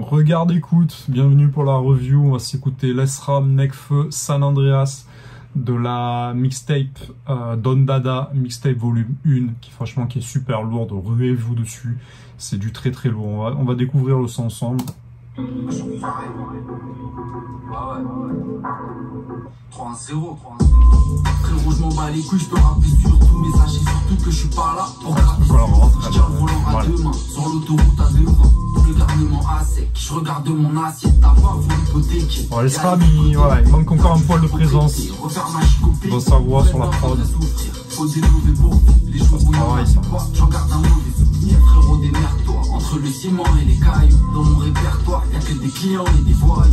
Regarde, écoute, bienvenue pour la review. On va s'écouter Lesram, Nekfeu, San Andreas de la mixtape Don Dada, mixtape volume 1, qui franchement qui est super lourde. Ruez-vous dessus, c'est du très très lourd. On va découvrir le son ensemble. 3-0. Frérot, je m'en bats les couilles, je peux rapper sur tout, mais sachez surtout que je suis pas là pour gratter. Je tiens le volant à deux mains, sur l'autoroute à devant. Le garnement à sec, je regarde mon assiette, t'as pas voulu hypothéquer. Bon, Lesram, il manque encore un poil de présence dans sa voix sur la prod. Faut dénover pour les jours où j'en garde un mauvais souvenir. Frérot, démerde-toi entre le ciment et les cailloux. Dans mon répertoire, y'a que des clients et des voyous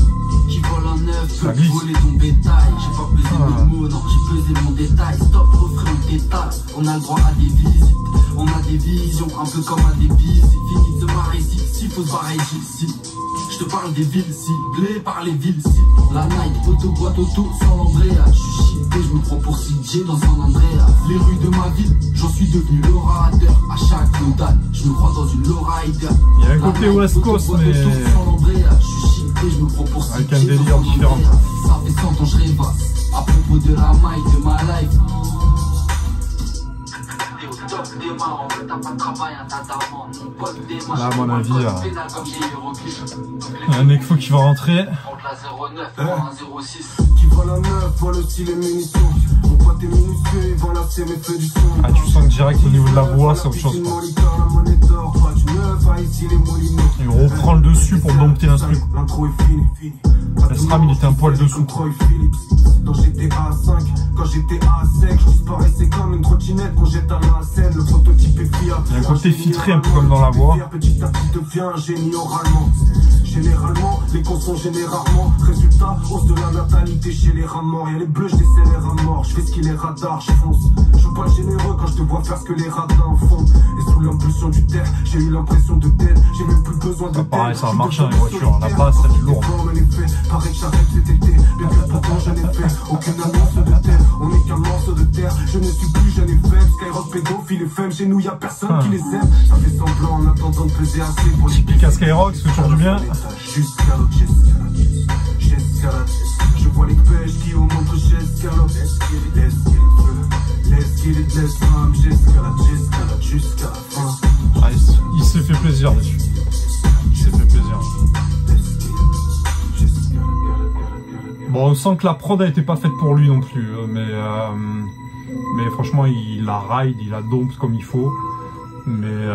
qui volent un neuf, peuvent voler ton bétail. J'ai pas pesé mes mots, non, j'ai pesé mon détail. Stop, refrain, détail. On a le droit à des visites, on a des visions, un peu comme à des bises. C'est fini de se marrer s'il faut se barrer ici. Je te parle des villes ciblées par les villes cibles. La night, auto, boîte auto, sans l'Andrea. Je suis shité, je me prends pour CJ dans San Andreas. Les rues de ma ville, j'en suis devenu l'orateur. À chaque Laudanne, je me crois dans une lowrider. Il y a un côté West Coast, mais avec un délire différent. Ça fait 100 ans je rêvasse à propos de la maille de ma life. Là, à mon avis, un Nekfeu qui va rentrer. Ah, tu sens que direct au niveau de la voix, c'est autre chose. Il reprend le dessus pour dompter l'instru. Lesram, il était un poil dessous. Dans GTA 5, quand j'étais à sec, je disparaissais comme une trottinette qu'on jette à la scène. Le prototype est fiable. Il y a un côté filtré un peu comme dans la voix. Petit à petit devient un génie oralement. Généralement, les cons sont rarement. Résultat, hausse de la natalité chez les rats morts. Y'a les bleus, je décélère à mort. Je fais ce qu'il est radar, je fonce. Je suis pas généreux quand je te vois faire ce que les radins font. Et sous l'impulsion du terre, j'ai eu l'impression de dead. J'ai même plus besoin de pareil, ça marche dans les voitures. La basse, elle est lourde. Pareil que j'arrête cet été. Bien que pourtant je n'ai fait aucune annonce de terre. On n'est qu'un morceau de terre. Je ne suis plus jeune et faible. Skyrock, pédophile et femme. Chez nous, y'a personne qui les aime. Ça fait semblant en attendant de peser assez pour les typique à Skyrock, ce que tu du bien. J'escalade. Je vois les pêches qui au montre j'escalade. Lesram, j'escalade jusqu'à la fin. Ah, il s'est fait plaisir dessus. Il s'est fait plaisir. Bon, on sent que la prod n'était pas faite pour lui non plus, mais franchement, il la ride, il la dompe comme il faut. Mais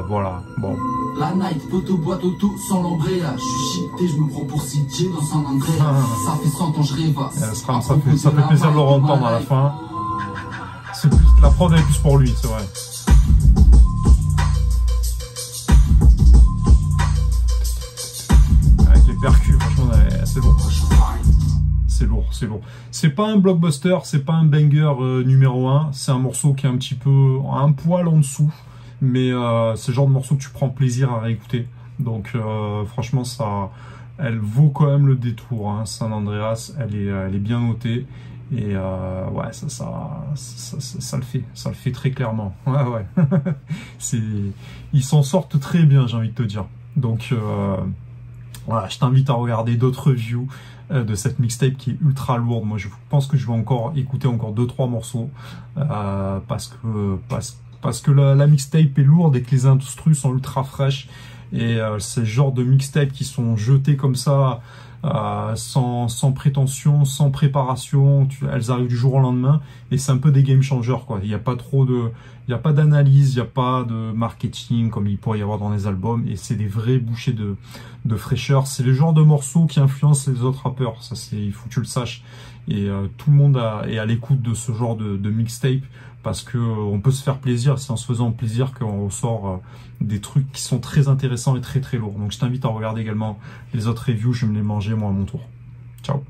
voilà, bon. La night, photo, boîte auto, sans l'Andrea. Je suis shité, je me prends pour CJ dans San Andreas. Ça fait 100 ans je rêvasse. Ça fait plaisir de le entendre à la fin. La prod elle est plus pour lui, c'est vrai. Avec les percus, franchement, c'est lourd. C'est lourd, c'est lourd. C'est pas un blockbuster, c'est pas un banger numéro 1. C'est un morceau qui est un poil en dessous. Mais c'est le genre de morceau que tu prends plaisir à réécouter. Donc franchement, elle vaut quand même le détour. Hein. San Andreas, elle est bien notée. Et ouais, ça le fait. Ça le fait très clairement. Ouais. Ils s'en sortent très bien, j'ai envie de te dire. Donc voilà, je t'invite à regarder d'autres reviews de cette mixtape qui est ultra lourde. Moi, je pense que je vais encore écouter 2-3 morceaux parce que la mixtape est lourde et que les instrus sont ultra fraîches. Et c'est le genre de mixtape qui sont jetés comme ça, sans prétention, sans préparation. Elles arrivent du jour au lendemain. Et c'est un peu des game changers, quoi. Il n'y a pas d'analyse, il n'y a pas de marketing comme il pourrait y avoir dans les albums. Et c'est des vrais bouchées de fraîcheur. C'est le genre de morceaux qui influencent les autres rappeurs. Ça, il faut que tu le saches. Et tout le monde est à l'écoute de ce genre de mixtape parce que on peut se faire plaisir. C'est en se faisant plaisir qu'on ressort des trucs qui sont très intéressants et très très lourds. Donc je t'invite à regarder également les autres reviews. Je vais me les manger moi à mon tour. Ciao.